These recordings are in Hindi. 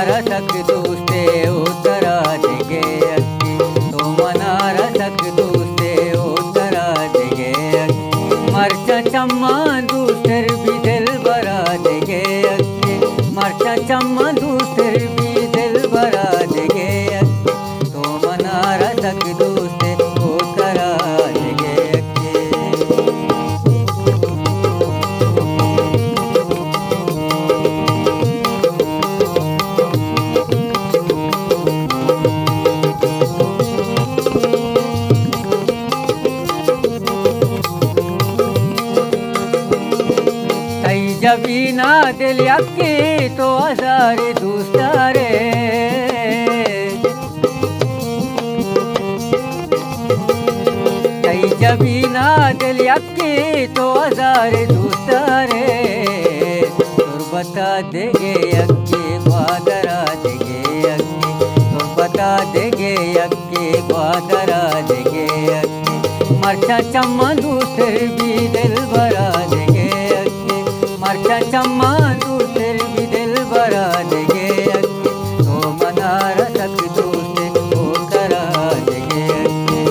रसक दूसरे उतरा देगे अक्की, तो मना रसक दूसरे उतरा देगे अक्की। मरचा चम्मा दूसर भी दिल भरा देगे अक्की, मरचा चम्मा दूसर भी दिल भरा देगे अक्की, तो मना रसक दूसरे उतरा देगे अक्की। जबीना दिल यक्की तो हजारे दूसरे, कई जबीना दिल यक्की तो हजारे दूसरे। तुर बता देगे यक्की बादरा देगे यक्की, तुर बता देगे यक्की बादरा देगे यक्की। मरचा चम्मा दूसर भी दिल भरा देगे यक्की, मरचा चम्मा दूसर भी दिल भरा देगे अक्की, तो मना रसक दूसरे को करा देगे अक्की।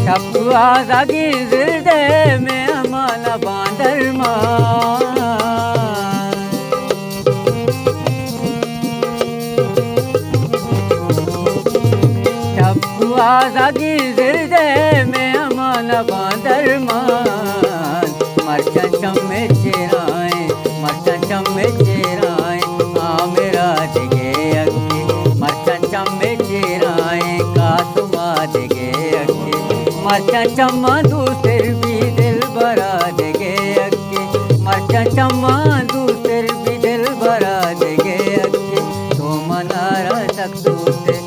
टपुआ जागी जिरदे में अमाला बांदर मां, जागी जिरदे में अमाना बांदर मान। मरचा चम्मे चेराए, मरचा चम्मे चेराए, हाँ मेरा देगे अक्की, मरचा चम्मे चेराए कासुमा देगे अक्की। मरचा चम्मा दूसर भी दिल भरा देगे अक्की, मरचा चम्मा दूसर भी दिल भरा देगे अक्की, तो मना रसक दूसरे